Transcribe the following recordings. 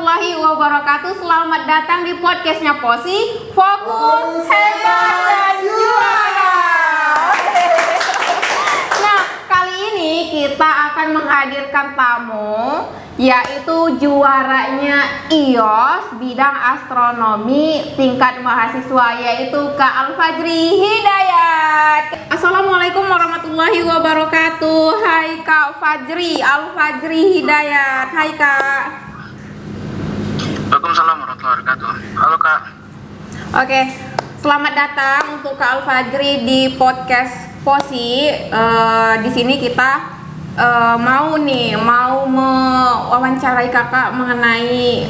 warahmatullahi wabarakatuh. Selamat datang di podcastnya Posi, Fokus Hebat dan Juara. Nah, kali ini kita akan menghadirkan tamu, yaitu juaranya IOS bidang astronomi tingkat mahasiswa, yaitu Kak Al-Fajri Hidayat. Assalamualaikum warahmatullahi wabarakatuh. Hai Kak Fajri, Al-Fajri Hidayat. Hai Kak. Waalaikumsalam warahmatullahi wabarakatuh. Halo Kak. Oke, selamat datang untuk Kak Al-Fajri di podcast Posi. Di sini kita mau mewawancarai kakak mengenai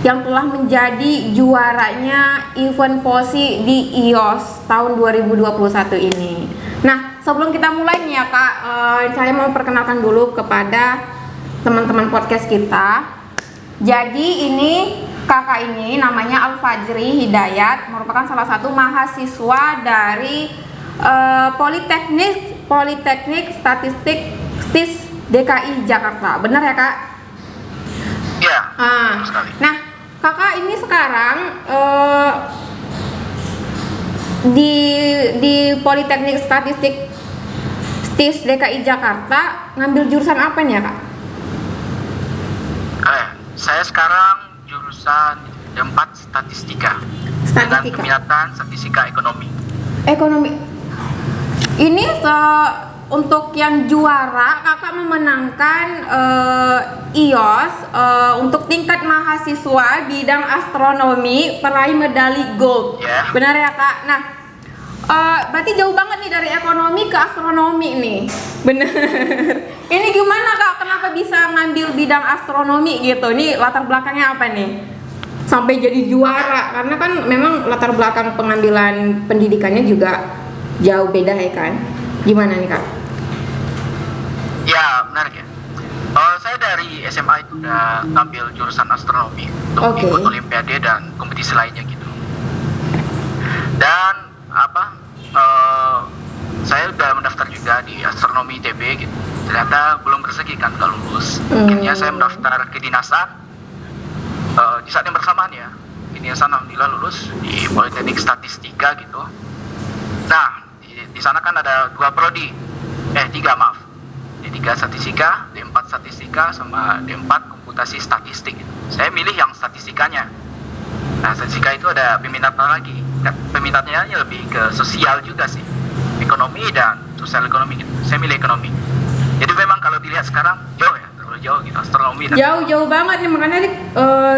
yang telah menjadi juaranya event Posi di IOS tahun 2021 ini. Nah, sebelum kita mulai nih ya Kak, saya mau perkenalkan dulu kepada teman-teman podcast kita. Jadi ini kakak ini namanya Al-Fajri Hidayat, merupakan salah satu mahasiswa dari Politeknik Statistik STIS DKI Jakarta. Benar ya Kak? Iya. Sekali. Nah, kakak ini sekarang di Politeknik Statistik STIS DKI Jakarta ngambil jurusan apa nih ya Kak? Saya sekarang jurusan D4 Statistika. Dengan peminatan Statistika Ekonomi. Ekonomi. Ini untuk yang juara, kakak memenangkan IOS untuk tingkat mahasiswa bidang astronomi, peraih medali gold. Yeah. Benar ya Kak? Nah, berarti jauh banget nih dari ekonomi ke astronomi nih. Bener. Ini gimana Kak? Kenapa bisa ngambil bidang astronomi gitu? Ini latar belakangnya apa nih? Sampai jadi juara. Karena kan memang latar belakang pengambilan pendidikannya juga jauh beda ya kan? Gimana nih Kak? Ya, benar ya. Saya dari SMA itu udah ngambil jurusan astronomi untuk ikut olimpiade dan kompetisi lainnya gitu. Dan saya udah mendaftar juga di astronomi ITB gitu. Ternyata belum rezeki kan kalau lulus. Akhirnya saya mendaftar kedinasan. Di saat yang bersamaan ya, kedinasan alhamdulillah lulus di Politeknik Statistika gitu. Nah, di sana kan ada tiga D3 Statistika, D4 Statistika, sama D4 Komputasi Statistik gitu. Saya milih yang statistikanya. Nah, statistika itu ada peminatnya lagi. Peminatnya lebih ke sosial juga sih, ekonomi dan sosial ekonomi gitu. Saya milih ekonomi. Jadi memang kalau dilihat sekarang jauh ya, terlalu jauh gitu astronomi. Jauh banget nih, makanya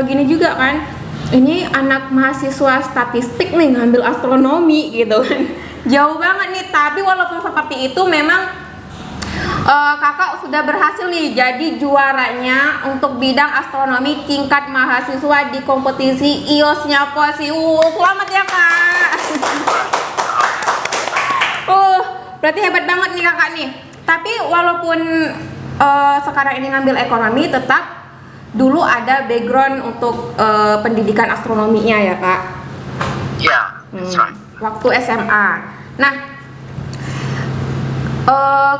gini juga kan. Ini anak mahasiswa statistik nih ngambil astronomi gitu kan. Jauh banget nih, tapi walaupun seperti itu memang kakak sudah berhasil nih jadi juaranya untuk bidang astronomi tingkat mahasiswa di kompetisi IOS-nya Posi. Selamat ya Kak. Berarti hebat banget nih kakak nih. Tapi walaupun sekarang ini ngambil ekonomi, tetap dulu ada background untuk pendidikan astronominya ya Kak? Iya, that's right. Waktu SMA. Nah,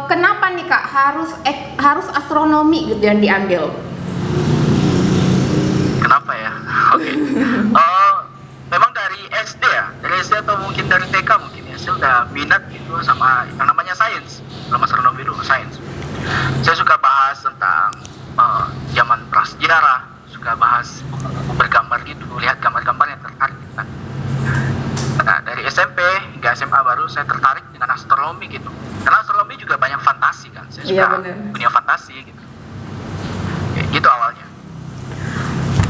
kenapa nih Kak harus astronomi gitu yang diambil? Kenapa ya? Oke. Memang dari SD atau mungkin dari TK mungkin ya, saya udah minat gitu sama yang namanya sains. Belum astronomi dulu, sains. Saya suka bahas tentang zaman prasejarah, suka bahas bergambar gitu, lihat gambar-gambar yang tertarik gitu. Nah, dari SMP hingga SMA baru saya tertarik dengan astronomi gitu. Karena astronomi juga banyak fantasi kan. Saya suka punya fantasi gitu. Ya, gitu awalnya.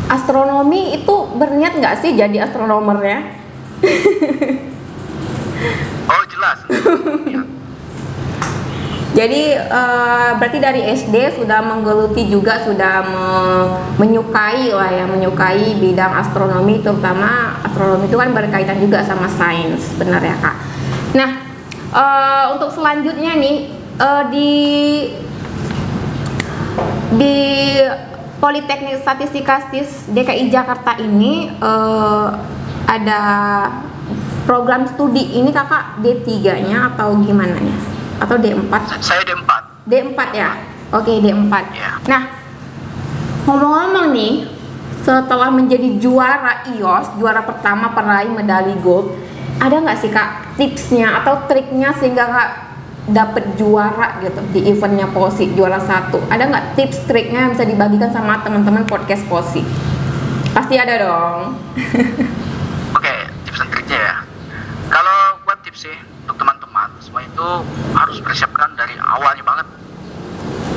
Astronomi itu berniat nggak sih jadi astronomernya? Oh jelas. Ya. Jadi berarti dari SD sudah menggeluti juga, sudah menyukai bidang astronomi, terutama astronomi itu kan berkaitan juga sama sains, benar ya Kak? Nah, untuk selanjutnya nih di Politeknik Statistika STIS DKI Jakarta ini ada program studi. Ini kakak D3-nya atau gimana ya? Atau D4? Saya D4. D4 ya? Oke, D4. Yeah. Nah, Ngomong-ngomong nih, setelah menjadi juara IOS, juara pertama peraih medali gold, ada nggak sih Kak tipsnya atau triknya sehingga Kak dapet juara gitu di eventnya POSI juara 1? Ada nggak tips triknya yang bisa dibagikan sama teman-teman podcast POSI? Pasti ada dong. Oke, tips dan triknya ya. Kalau buat tips sih untuk teman-teman, semua itu harus persiapkan dari awalnya banget.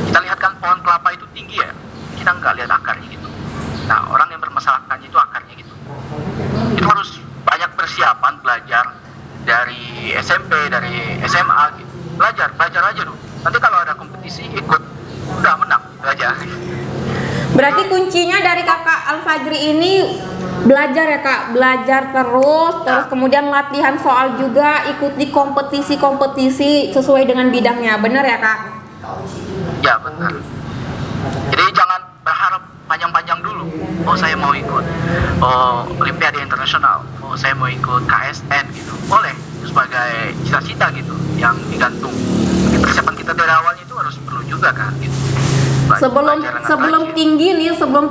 Kita lihat kan pohon kelapa itu tinggi ya, kita nggak lihat akarnya gitu. Nah, orang yang bermasalahkannya itu akarnya gitu. Itu harus banyak persiapan belajar dari SMP, dari SMA gitu. Belajar aja dulu. Nanti kalau ada kompetisi ikut, udah menang, belajar. Berarti kuncinya dari Kakak Al-Fajri ini belajar ya Kak, belajar terus kemudian latihan soal juga, ikuti kompetisi-kompetisi sesuai dengan bidangnya, bener ya Kak? Ya benar. Jadi jangan berharap panjang-panjang dulu. Oh saya mau ikut Olimpiade Internasional. Oh saya mau ikut KSN gitu. Boleh itu sebagai cita-cita gitu yang digantung. Jadi persiapan kita dari awalnya itu harus perlu juga kan gitu. Sebelum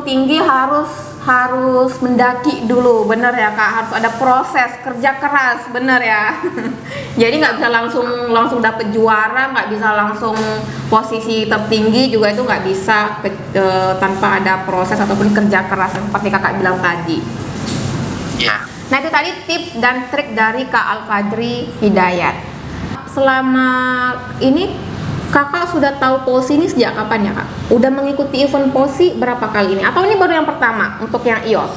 tinggi harus mendaki dulu, bener ya Kak, harus ada proses kerja keras, bener ya. Jadi nggak bisa langsung dapet juara, nggak bisa langsung posisi tertinggi juga, itu nggak bisa tanpa ada proses ataupun kerja keras seperti Kakak bilang tadi. Iya. Nah itu tadi tips dan trik dari Kak Al-Fajri Hidayat. Selama ini Kakak sudah tahu POSI ini sejak kapan ya Kak? Udah mengikuti event POSI berapa kali ini? Atau ini baru yang pertama untuk yang IOS?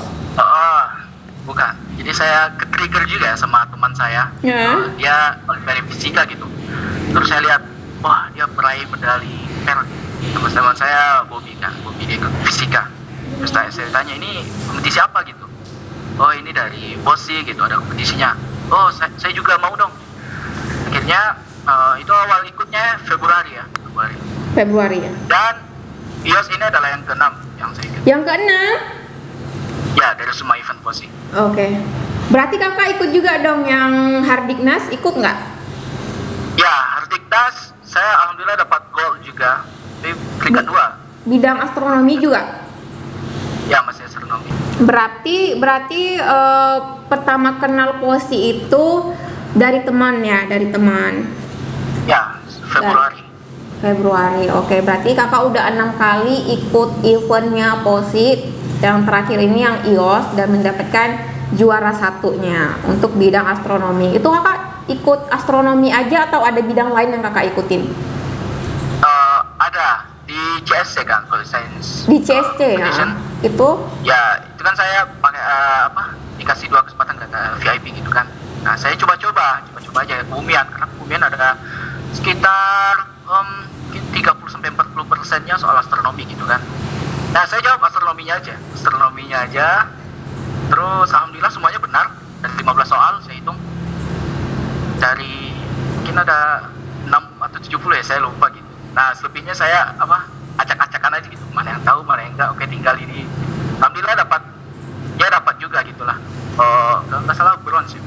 Bukan. Jadi saya ke-trigger juga ya sama teman saya. Ya. Dia Olimpiade Fisika gitu. Terus saya lihat, wah dia meraih medali perak. Teman-teman saya Bobby dia ikut Fisika. Terus saya tanya, ini kompetisi apa gitu? Oh ini dari POSI gitu, ada kompetisinya. Oh saya juga mau dong. Akhirnya itu awal ikutnya Februari ya. Dan IOS ini adalah yang ke-6 yang saya ikut. yang ke-6? Ya, dari semua event POSI. Oke. Berarti Kakak ikut juga dong yang Hardiknas, ikut nggak? Ya, Hardiknas saya alhamdulillah dapat gold juga di peringkat 2. Bidang astronomi juga? Ya, masih astronomi. Berarti pertama kenal POSI itu dari teman ya, dari teman. Ya, Februari. Oke, berarti Kakak udah 6 kali ikut eventnya POSI. Yang terakhir ini yang IOS dan mendapatkan juara satunya untuk bidang astronomi. Itu Kakak ikut astronomi aja atau ada bidang lain yang Kakak ikutin? Ada di CSC kan, kalau sains. Di CSC ya? Itu? Ya, itu kan saya pakai dikasih 2 kesempatan ke VIP gitu kan. Nah, saya coba-coba aja Bumian, karena Bumian ada sekitar 30-40%-nya soal astronomi gitu kan. Nah saya jawab astronominya aja. Terus alhamdulillah semuanya benar. Dari 15 soal saya hitung, dari mungkin ada 6 atau 70 ya, saya lupa gitu. Nah selebihnya saya acak-acakan aja gitu, mana yang tahu mana yang enggak. Oke tinggal ini, alhamdulillah dapat juga gitulah. Kalau nggak salah bronze.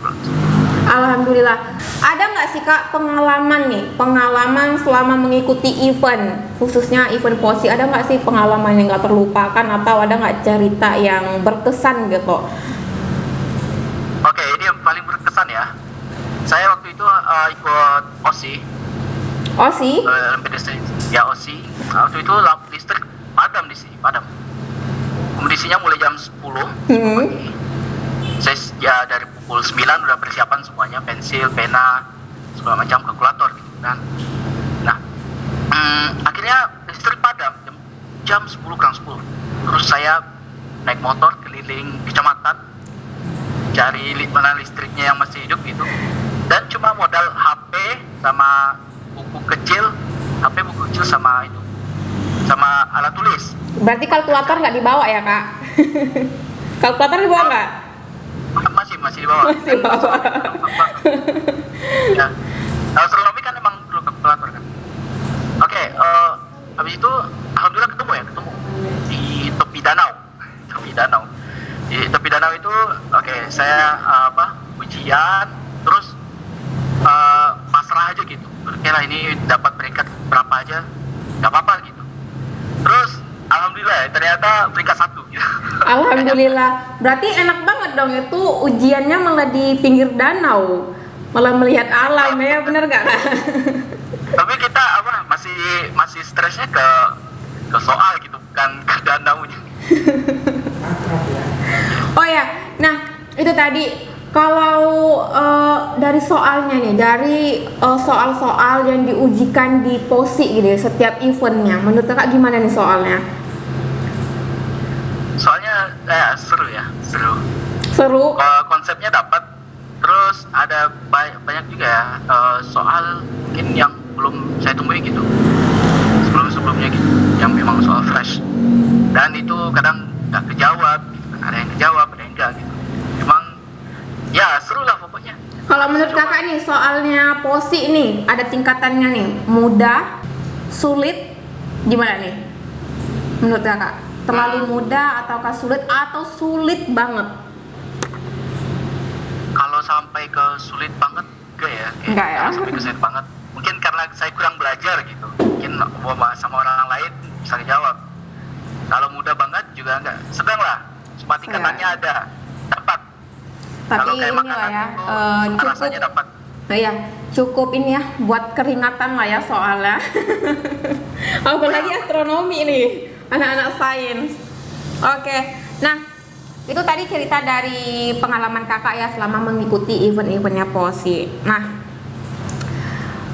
Alhamdulillah. Ada nggak sih Kak pengalaman selama mengikuti event, khususnya event POSI, ada nggak sih pengalaman yang nggak terlupakan atau ada nggak cerita yang berkesan gitu? Oke, ini yang paling berkesan ya. Saya waktu itu ikut OSI. Ya OSI. Waktu itu listrik padam di sini, Kompetisinya mulai jam 10 pagi. Saya ya dari pukul 9 udah persiapan semuanya, pensil, pena, segala macam, kalkulator gitu kan. Nah, akhirnya listrik padam jam 10 kurang 10. Terus saya naik motor keliling kecamatan cari mana listriknya yang masih hidup gitu. Dan cuma modal HP sama buku kecil sama alat tulis. Berarti kalkulator nggak dibawa ya Kak? Kalkulator dibawa nggak? Masih di bawah. Ya. Astronomi kan emang perlu kalkulator kan. Oke, habis itu alhamdulillah ketemu di tepi danau. Di tepi danau itu saya ujian terus pasrah aja gitu. Kira ini dapat peringkat berapa aja, nggak apa-apa gitu. Terus alhamdulillah alhamdulillah ya, ternyata peringkat 1 gitu. Alhamdulillah. Berarti enak banget dong itu ujiannya malah di pinggir danau. Malah melihat alam ya, bener gak Kak? Tapi kita masih stresnya ke soal gitu, bukan ke danaunya. Oh ya, nah itu tadi kalau dari soalnya nih, dari soal-soal yang diujikan di POSI gitu ya, setiap eventnya, menurut kakak gimana nih soalnya? Soalnya seru ya, seru. Seru? Konsepnya dapat, terus ada banyak juga ya soal mungkin yang belum saya temui gitu, sebelumnya gitu, yang memang soal fresh. Dan itu kadang nggak kejawab, gitu kan. Ada yang kejawab, ada yang enggak gitu. Emang ya seru lah pokoknya. Kalau menurut kakak nih soalnya POSI nih ada tingkatannya nih, mudah, sulit, gimana nih? Menurut kakak terlalu mudah ataukah sulit atau sulit banget? Kalau sampai ke sulit banget enggak ya? Enggak ya? Kalau sampai ke sulit banget, mungkin karena saya kurang belajar gitu. Mungkin sama orang lain bisa dijawab. Kalau mudah banget juga enggak, sedang lah. Cuma tingkatannya ada, dapat. Tapi Kalau kayak ini lah makanan ya, itu, rasanya dapat. Nah ya, cukup ini ya buat keringatan lah ya soalnya. Apalagi astronomi nih, anak-anak sains. Oke, nah itu tadi cerita dari pengalaman kakak ya selama mengikuti event-eventnya POSI. Nah,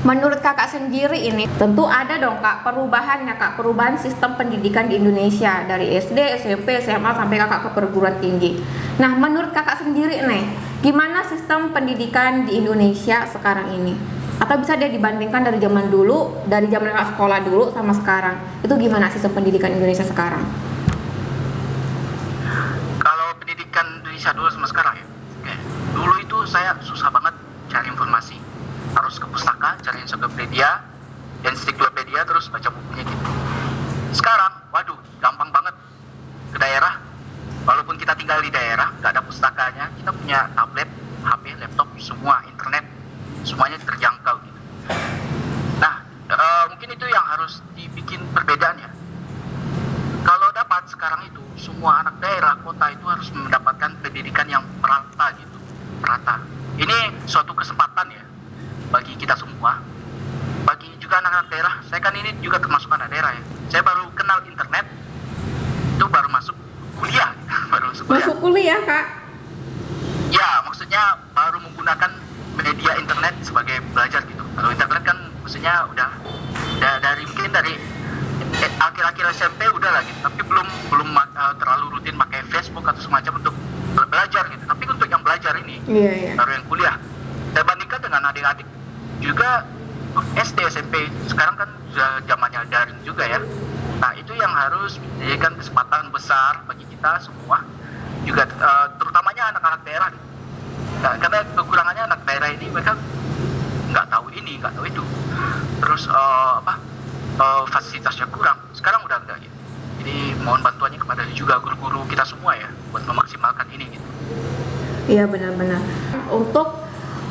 menurut kakak sendiri ini tentu ada dong kak perubahannya kak, perubahan sistem pendidikan di Indonesia dari SD, SMP, SMA sampai kakak ke perguruan tinggi. Nah, menurut kakak sendiri nih, gimana sistem pendidikan di Indonesia sekarang ini? Atau bisa dia dibandingkan dari zaman dulu, dari zaman kakak sekolah dulu sama sekarang, itu gimana sistem pendidikan Indonesia sekarang? Kalau pendidikan Indonesia dulu sama sekarang ya, dulu itu saya susah banget cari informasi, harus ke pustaka, cari ensiklopedia, ensiklopedia terus baca bukunya gitu. Sekarang, waduh, gampang banget ke daerah. Walaupun kita tinggal di daerah, nggak ada pustakanya, kita punya tablet, HP, laptop, semua internet, semuanya terjangkau gitu. Nah, mungkin itu yang harus dibikin perbedaan ya. Kalau dapat sekarang itu semua anak daerah kota itu harus mendapatkan pendidikan yang merata gitu, merata. Ini suatu kesempatan ya bagi kita semua, bagi juga anak-anak daerah. Saya kan ini juga termasuk anak daerah ya. Saya baru kenal internet itu baru masuk kuliah, baru masuk kuliah. Masuk kuliah kak? Ya, maksudnya baru menggunakan media internet sebagai belajar gitu. Kalau internet kan maksudnya udah dari mungkin dari akhir-akhir SMP udah lah gitu, tapi belum terlalu rutin pakai Facebook atau semacam untuk belajar gitu. Tapi untuk yang belajar ini baru yang kuliah. Saya bandingkan dengan adik-adik juga SD, SMP, sekarang kan sudah zamannya daring juga ya. Nah, itu yang harus menjadikan kesempatan besar bagi kita semua, juga terutamanya anak-anak daerah. Nah, karena kekurangannya anak daerah ini mereka nggak tahu ini, nggak tahu itu. Terus fasilitasnya kurang. Sekarang udah enggak gitu. Jadi mohon bantuannya kepada juga guru-guru kita semua ya buat memaksimalkan ini gitu. Iya benar-benar.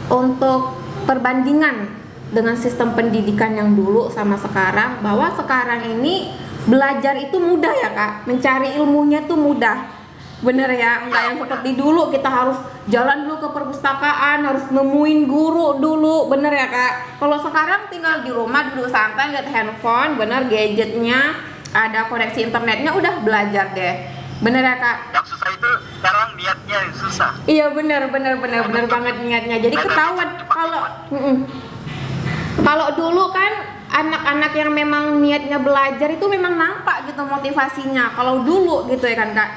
Untuk perbandingan dengan sistem pendidikan yang dulu sama sekarang, bahwa sekarang ini belajar itu mudah ya kak, mencari ilmunya tuh mudah, bener ya, nggak yang seperti dulu kita harus jalan dulu ke perpustakaan, harus nemuin guru dulu, bener ya kak. Kalau sekarang tinggal di rumah duduk santai lihat handphone, bener, gadgetnya ada koneksi internetnya, udah belajar deh, bener ya kak. Yang susah itu sekarang niatnya yang susah. Iya bener banget niatnya. Jadi ketahuan kalau dulu kan anak-anak yang memang niatnya belajar itu memang nampak gitu motivasinya. Kalau dulu gitu ya kan kak,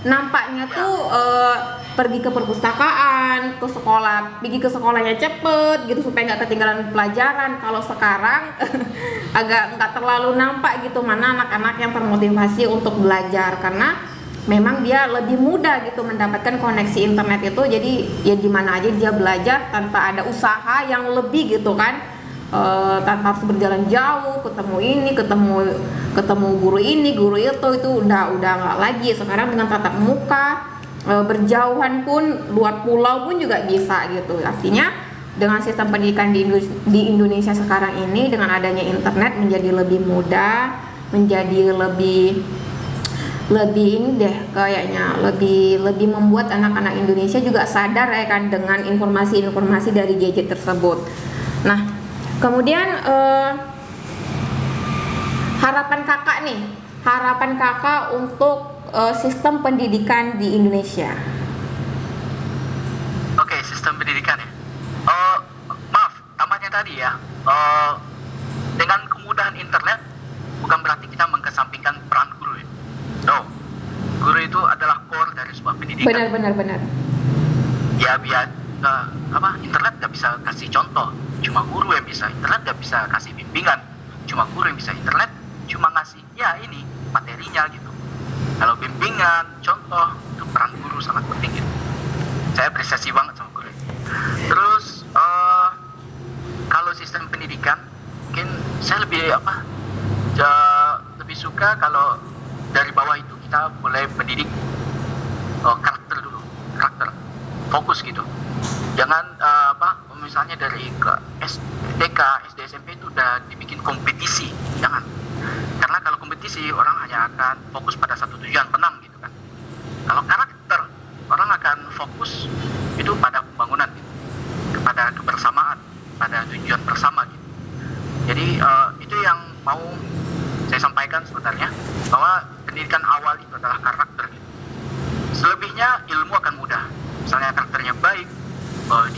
nampaknya tuh pergi ke perpustakaan, ke sekolah, pergi ke sekolahnya cepet gitu supaya nggak ketinggalan pelajaran. Kalau sekarang agak nggak terlalu nampak gitu mana anak-anak yang termotivasi untuk belajar, karena memang dia lebih mudah gitu mendapatkan koneksi internet itu. Jadi ya di mana aja dia belajar tanpa ada usaha yang lebih gitu kan. Tanpa harus berjalan jauh, ketemu ini, ketemu guru ini, guru itu udah nggak lagi. Sekarang dengan tatap muka, berjauhan pun, luar pulau pun juga bisa gitu. Artinya dengan sistem pendidikan di Indonesia sekarang ini, dengan adanya internet menjadi lebih mudah, menjadi lebih lebih ini deh, kayaknya lebih membuat anak-anak Indonesia juga sadar ya kan dengan informasi-informasi dari gadget tersebut. Nah, kemudian harapan kakak untuk sistem pendidikan di Indonesia. Oke, sistem pendidikan ya. Maaf, tampaknya tadi ya. Dengan kemudahan internet bukan berarti kita mengesampingkan peran guru ya. No, guru itu adalah core dari sebuah pendidikan. Benar. Ya biar internet nggak bisa kasih contoh, cuma guru yang bisa. Internet nggak bisa kasih bimbingan, cuma guru yang bisa. Internet cuma ngasih ya ini materinya gitu. Kalau bimbingan, contoh, itu peran guru sangat penting gitu. Saya apresiasi banget sama guru. Terus kalau sistem pendidikan mungkin saya lebih lebih suka kalau dari bawah itu kita mulai mendidik karakter dulu, fokus gitu. Jangan misalnya dari ke TK, SD, SMP itu udah dibikin kompetisi, jangan. Karena kalau kompetisi orang hanya akan fokus pada satu tujuan, menang gitu kan. Kalau karakter, orang akan fokus itu pada pembangunan gitu, kepada kebersamaan, pada tujuan bersama gitu. Jadi itu yang mau saya sampaikan sebenarnya, bahwa pendidikan awal itu adalah karakter gitu. Selebihnya ilmu akan mudah. Misalnya karakternya baik,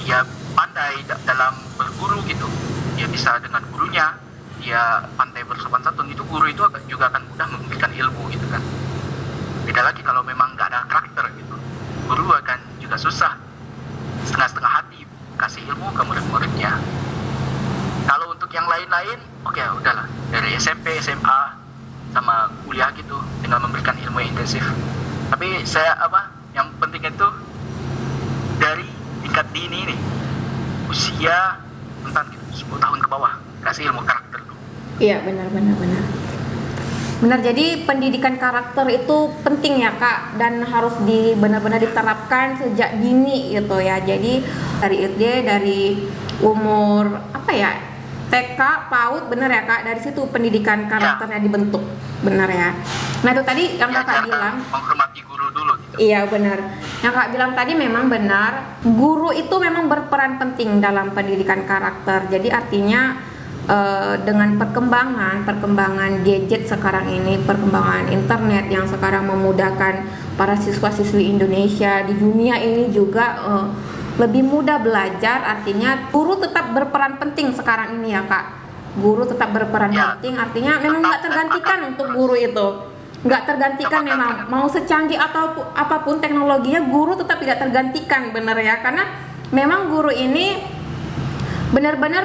dia pandai dalam berguru gitu, dia bisa dengan gurunya, dia pandai bersopan santun, itu guru itu juga akan mudah memberikan ilmu gitu kan. Beda lagi kalau memang nggak ada karakter gitu, guru akan juga susah, setengah-setengah hati kasih ilmu ke murid-muridnya. Kalau untuk yang lain-lain, oke, udahlah dari SMP, SMA sama kuliah gitu dengan memberikan ilmu yang intensif. Tapi saya yang penting itu dari tingkat dini nih, usia tentang gitu, 10 tahun ke bawah, kasih ilmu karakter. Iya, benar. Benar, jadi pendidikan karakter itu penting ya Kak, dan harus benar-benar diterapkan sejak dini gitu ya. Jadi dari SD, dari umur TK, PAUD, benar ya Kak, dari situ pendidikan karakternya dibentuk, benar ya. Nah itu tadi yang Kakak bilang, menghormati guru dulu gitu. Iya benar, yang Kak bilang tadi memang benar, guru itu memang berperan penting dalam pendidikan karakter. Jadi artinya dengan perkembangan gadget sekarang ini, perkembangan internet yang sekarang memudahkan para siswa-siswi Indonesia di dunia ini juga lebih mudah belajar. Artinya guru tetap berperan penting sekarang ini ya Kak. Guru tetap berperan penting, artinya memang nggak tergantikan untuk guru itu, nggak tergantikan memang. Mau secanggih atau apapun teknologinya, guru tetap tidak tergantikan, bener ya. Karena memang guru ini benar-benar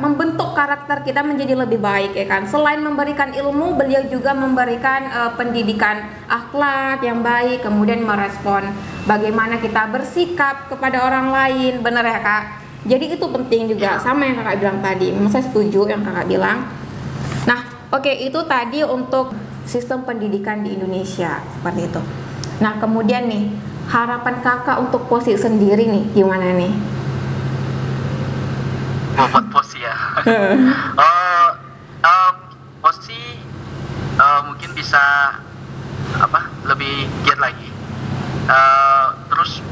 membentuk karakter kita menjadi lebih baik ya kan. Selain memberikan ilmu, beliau juga memberikan pendidikan akhlak yang baik, kemudian merespon bagaimana kita bersikap kepada orang lain, benar ya Kak. Jadi itu penting juga, sama yang Kakak bilang tadi. Memang saya setuju yang Kakak bilang. Nah, oke, itu tadi untuk sistem pendidikan di Indonesia seperti itu. Nah, kemudian nih, harapan Kakak untuk POSI sendiri nih gimana nih? Buat POSI ya. POSI mungkin bisa lebih giat lagi. Terus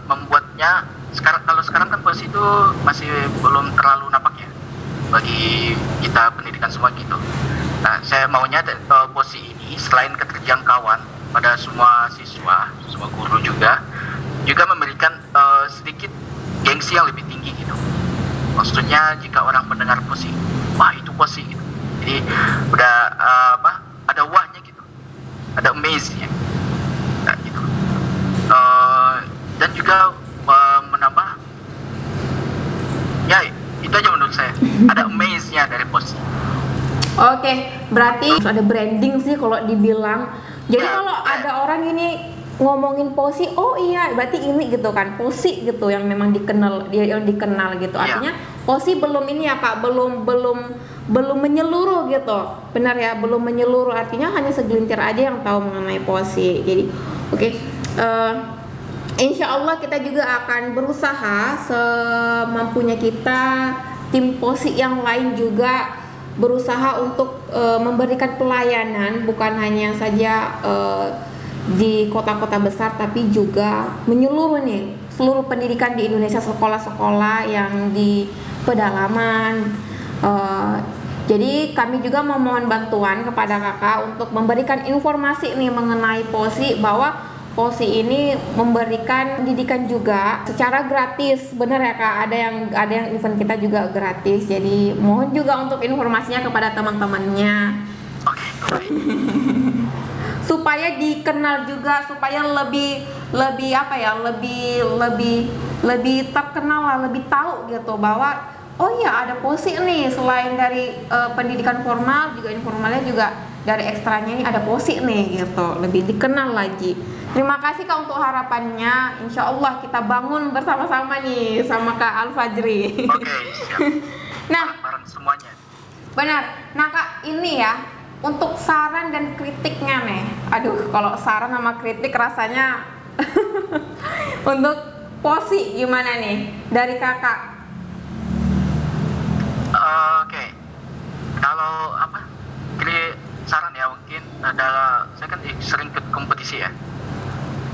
membuatnya kalau sekarang kan POSI itu masih belum terlalu nampak ya bagi kita pendidikan semua gitu. Nah, saya maunya POSI ini selain keterjangkauan pada semua siswa, semua guru juga memberikan sedikit gengsi yang lebih tinggi gitu. Maksudnya jika orang mendengar POSI, wah itu POSI gitu. Jadi udah ada wahnya gitu, ada amaze-nya, gitu. Dan juga menambah, ya itu aja menurut saya, ada amaze-nya dari POSI. Oke, berarti ada branding sih kalau dibilang. Jadi kalau ada orang ini ngomongin POSI, oh iya berarti ini gitu kan, POSI gitu yang memang dikenal gitu. Artinya POSI belum ini ya Kak, belum menyeluruh gitu. Benar ya, belum menyeluruh. Artinya hanya segelintir aja yang tahu mengenai POSI. Jadi oke. Insya Allah kita juga akan berusaha semampunya kita, tim POSI yang lain juga berusaha untuk memberikan pelayanan bukan hanya saja di kota-kota besar, tapi juga menyeluruh nih seluruh pendidikan di Indonesia, sekolah-sekolah yang di pedalaman. Jadi kami juga memohon bantuan kepada kakak untuk memberikan informasi nih mengenai POSI, bahwa POSI ini memberikan pendidikan juga secara gratis. Bener ya kak, ada yang event kita juga gratis. Jadi mohon juga untuk informasinya kepada teman-temannya. Supaya dikenal juga, supaya lebih terkenal lah, lebih tahu gitu bahwa oh iya ada POSI nih, selain dari pendidikan formal juga informalnya juga dari ekstranya ini ada POSI nih gitu, lebih dikenal lagi. Terima kasih kak untuk harapannya. Insya Allah kita bangun bersama-sama nih sama Kak Al-Fajri. Oke, siap. Nah, Bareng semuanya. benar. Nah kak, ini ya untuk saran dan kritiknya nih. Aduh, kalau saran sama kritik rasanya untuk POSI gimana nih dari kakak? Oke. Kalau ini saran ya, mungkin ada, saya kan sering ikut kompetisi ya.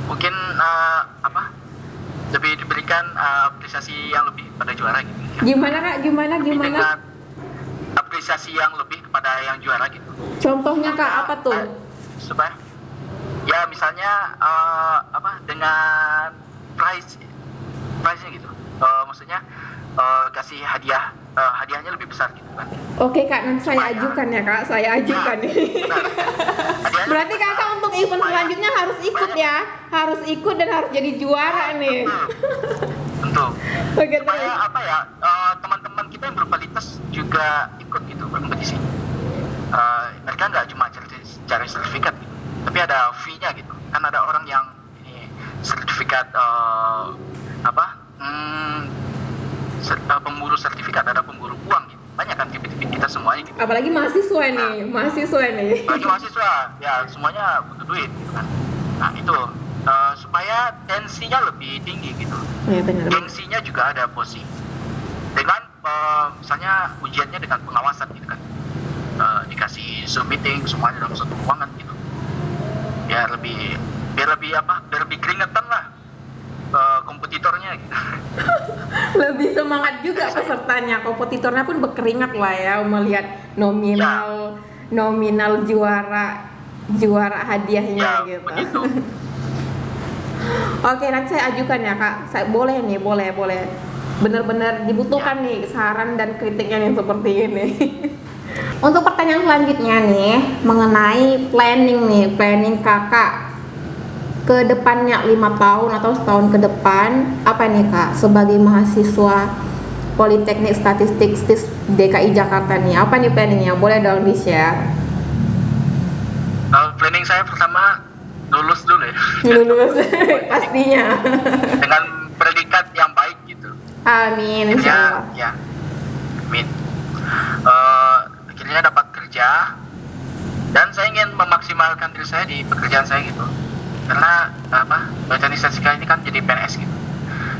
Mungkin lebih diberikan apresiasi yang lebih pada juara gitu. Gimana kak? Gimana? Dengan apresiasi yang lebih kepada yang juara gitu. Contohnya kak apa tuh? Supaya ya misalnya dengan prize-nya gitu. Maksudnya kasih hadiahnya lebih besar gitu kan. Oke kak, nanti saya ajukan ya kak, saya ajukan nih. Berarti kakak untuk event selanjutnya harus ikut ya, harus ikut dan harus jadi juara nih. Tentu. Oke, Supaya teman-teman kita yang berkualitas juga ikut gitu berkompetisi. Mereka nggak cuma cari sertifikat gitu, tapi ada fee-nya gitu. Kan ada orang yang ini sertifikat pemburu sertifikat, ada pemburu uang gitu. Banyak kan tipe-tipe kita semuanya gitu. Apalagi mahasiswa nih. Bagi mahasiswa ya semuanya butuh duit gitu kan. Nah itu supaya tensinya lebih tinggi gitu. Ya, benar. Gengsinya juga ada POSI. Dengan misalnya ujiannya dengan pengawasan gitu kan. Dikasih Zoom meeting semuanya dalam satu ruangan gitu. Biar lebih keringetan lah kompetitornya gitu. Lebih semangat juga pesertanya, kompetitornya pun berkeringat lah ya melihat nominal juara hadiahnya Ya, gitu. begitu. Oke, nanti saya ajukan ya kak. Saya boleh. Benar-benar dibutuhkan nih saran dan kritiknya yang seperti ini. Untuk pertanyaan selanjutnya nih mengenai planning kakak ke depannya 5 tahun atau setahun ke depan, apa nih kak sebagai mahasiswa Politeknik Statistik STIS DKI Jakarta nih, apa nih planningnya? Boleh dong di-share? Planning saya pertama lulus dulu ya. Lulus pastinya. Dengan predikat yang baik gitu. Amin, insyaallah. Ya, amin. Akhirnya dapat kerja dan saya ingin memaksimalkan diri saya di pekerjaan saya gitu. Karena Teknik Statistika ini kan jadi PNS gitu.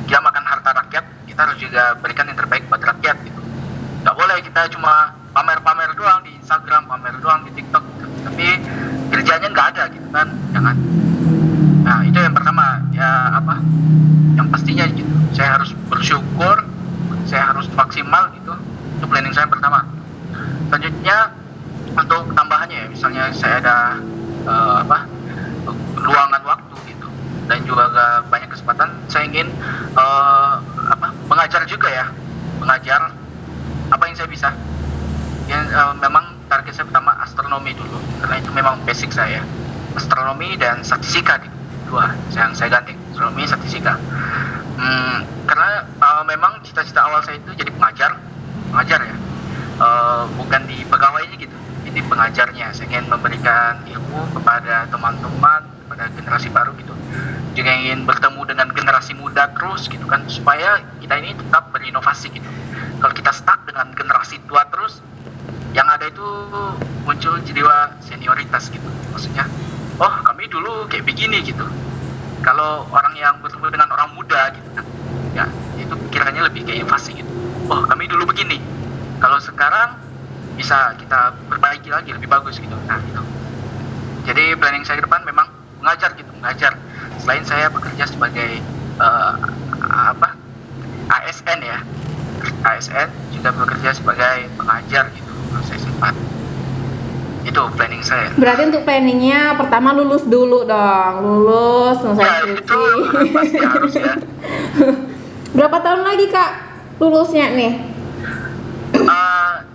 Kita makan harta rakyat, kita harus juga berikan yang terbaik buat rakyat gitu. Gak boleh kita cuma pamer-pamer doang di Instagram, pamer doang di TikTok gitu. Tapi kerjanya nggak ada gitu kan, jangan. Nah itu yang pertama ya yang pastinya gitu. Saya harus bersyukur, saya harus maksimal gitu. Itu planning saya pertama. Selanjutnya untuk tambahannya ya, misalnya saya ada luangan waktu gitu dan juga banyak kesempatan, saya ingin mengajar juga ya, mengajar apa yang saya bisa. Yang memang target saya pertama astronomi dulu karena itu memang basic saya, astronomi dan statistika gitu. Dua yang saya gandeng, astronomi, statistika. Karena memang cita-cita awal saya itu jadi pengajar ya, bukan di pegawainya gitu, ini pengajarnya. Saya ingin memberikan ilmu kepada teman-teman, pada generasi baru gitu, juga ingin bertemu dengan generasi muda terus gitu kan, supaya kita ini tetap berinovasi gitu. Kalau kita stuck dengan generasi tua terus, yang ada itu muncul jiwa senioritas gitu, maksudnya kami dulu kayak begini gitu. Kalau orang yang bertemu dengan orang muda gitu kan, ya itu pikirannya lebih kayak inovasi gitu. Kami dulu begini, kalau sekarang bisa kita perbaiki lagi lebih bagus gitu. Nah itu. Jadi planning saya ke depan memang mengajar gitu, mengajar. Selain saya bekerja sebagai ASN ya, ASN juga bekerja sebagai pengajar gitu. Saya sempat. Itu planning saya. Berarti untuk planningnya pertama lulus dulu dong, lulus selesai Ya skripsi. itu pasti harus ya. Berapa tahun lagi kak lulusnya nih?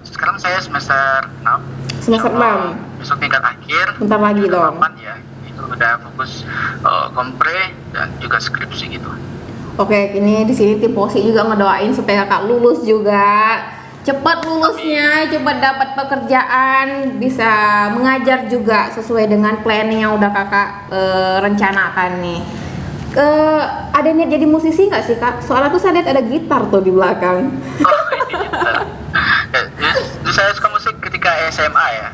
Sekarang saya semester 6. Semester 6. Besok tingkat akhir. Bentar lagi semester dong. 8 ya. Itu udah fokus kompre dan juga skripsi gitu. Oke, ini di sini tim Posi juga ngedoain supaya kakak lulus juga. Cepat lulusnya, cepat dapat pekerjaan, bisa mengajar juga sesuai dengan planning yang udah kakak rencanakan nih. Ada niat jadi musisi nggak sih kak? Soalnya tuh saya lihat ada gitar tuh di belakang. Oh, ini gitu. Jadi saya suka musik ketika SMA ya.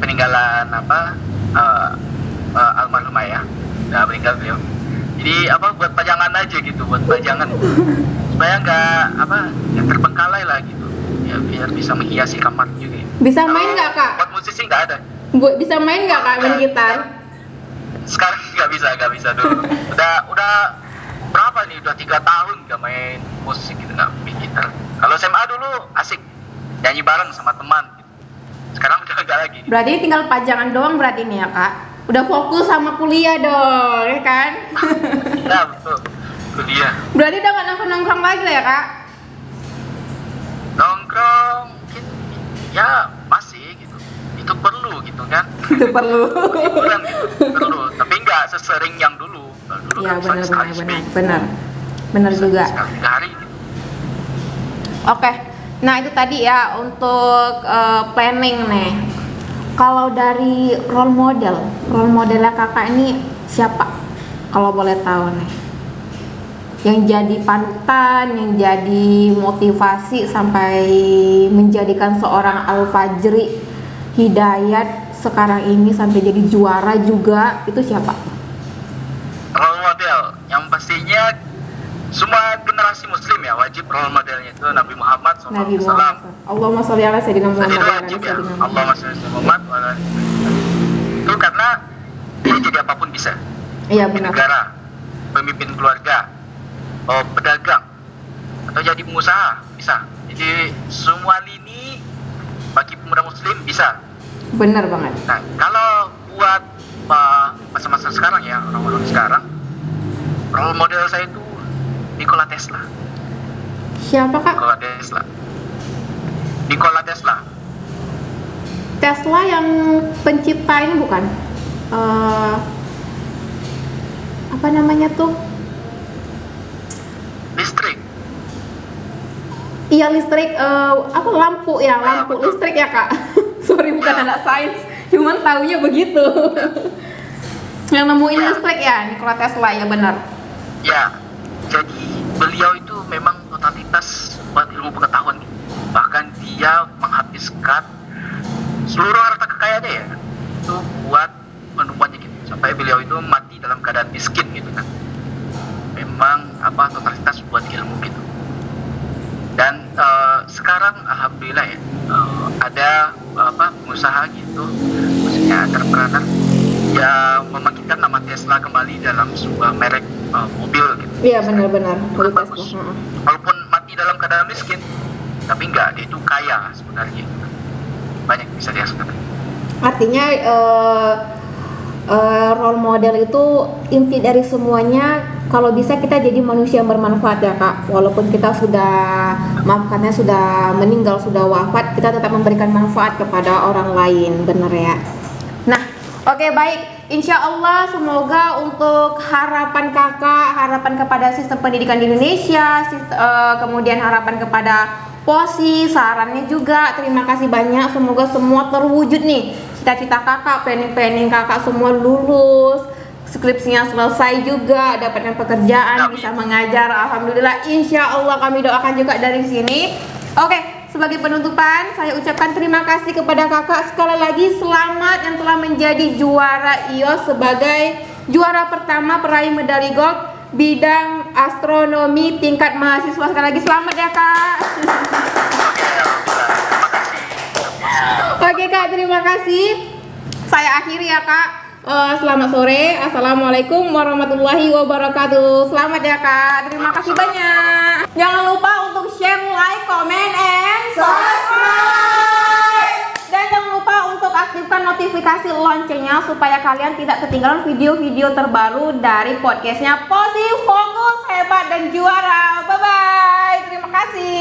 Peninggalan almarhum ya. Udah meninggal beliau. Jadi buat pajangan aja gitu, buat pajangan supaya nggak terbengkalai lah gitu. Ya biar bisa menghiasi kamar juga. Bisa main nggak kak? Buat musisi nggak ada. Bisa main nggak kak main gitar? Sekarang nggak bisa dulu. Udah berapa nih? Udah 3 tahun nggak main musik gitu, nggak main gitar. Kalau SMA dulu asik nyanyi bareng sama teman. Gitu. Sekarang udah nggak lagi. Gitu. Berarti tinggal pajangan doang berarti nih ya kak? Udah fokus sama kuliah dong, ya kan? Ya betul, kuliah. Berarti udah nggak nongkrong lagi lah ya kak? Nongkrong mungkin ya masih gitu. Itu perlu gitu kan. Itu perlu. Hiburan gitu, perlu. Tapi nggak sesering yang dulu. Dulu Ya kan benar juga. Sekali hari gitu. Oke, nah itu tadi ya untuk planning nih. Kalau dari role modelnya kakak ini siapa? Kalau boleh tahu nih. Yang jadi panutan, yang jadi motivasi sampai menjadikan seorang Al-Fajri Hidayat sekarang ini sampai jadi juara juga, itu siapa? Role model yang pastinya semua generasi muslim ya wajib role modelnya itu Nabi Muhammad Nabi SAW. Muhammad. Allahumma sholli ala sayyidina Jadi Muhammad itu wa ala wajib ya. sayyidina Muhammad. Allahumma sholli ala Muhammad. Itu karena dia jadi apapun bisa. Iya Pemimpin benar. negara, pemimpin keluarga, pedagang, atau jadi pengusaha bisa. Jadi semua lini bagi pemuda muslim bisa. Benar banget. Nah kalau buat masa-masa sekarang ya orang-orang sekarang, role model saya itu Nikola Tesla. Siapa kak? Nikola Tesla. Tesla yang pencipta ini bukan? Apa namanya tuh? Listrik. Iya listrik, lampu ya, lampu betul. listrik ya kak. Sorry bukan anak sains, cuman taunya begitu. Yang nemuin Ya. listrik ya, Nikola Tesla ya benar. Ya, jadi beliau itu memang totalitas buat ilmu pengetahuan. Bahkan dia menghabiskan seluruh harta kekayaannya ya itu buat menemuannya gitu. Sampai beliau itu mati dalam keadaan miskin gitu kan. Memang totalitas buat ilmu gitu. Dan sekarang alhamdulillah ya ada pengusaha gitu, maksudnya entrepreneur yang membangkitkan nama Tesla kembali dalam sebuah merek mobil gitu. Iya benar-benar. Itu kan bagus. Walaupun mati dalam keadaan miskin, tapi enggak, dia itu kaya sebenarnya. Banyak bisa dihasilkan. Artinya role model itu inti dari semuanya. Kalau bisa kita jadi manusia yang bermanfaat ya kak. Walaupun kita sudah sudah meninggal, sudah wafat, kita tetap memberikan manfaat kepada orang lain, bener ya. Nah, oke baik. Insya Allah semoga untuk harapan kakak, harapan kepada sistem pendidikan di Indonesia, kemudian harapan kepada Posi, sarannya juga. Terima kasih banyak. Semoga semua terwujud nih. Cita-cita kakak, planning kakak semua lulus, skripsinya selesai juga, dapatkan pekerjaan, bisa mengajar. Alhamdulillah. Insya Allah kami doakan juga dari sini. Oke, sebagai penutupan saya ucapkan terima kasih kepada kakak. Sekali lagi selamat yang telah menjadi juara IOS sebagai juara pertama peraih medali gold bidang astronomi tingkat mahasiswa. Sekali lagi selamat ya kak. Oke, alhamdulillah. Terima kasih. Oke Kak, terima kasih. Saya akhiri ya Kak. Selamat sore. Assalamualaikum warahmatullahi wabarakatuh. Selamat ya Kak. Terima kasih banyak. Jangan lupa untuk share, like, comment, and subscribe. Dan jangan lupa untuk aktifkan notifikasi loncengnya supaya kalian tidak ketinggalan video-video terbaru dari podcastnya Posi Fokus Hebat dan Juara. Bye bye. Terima kasih.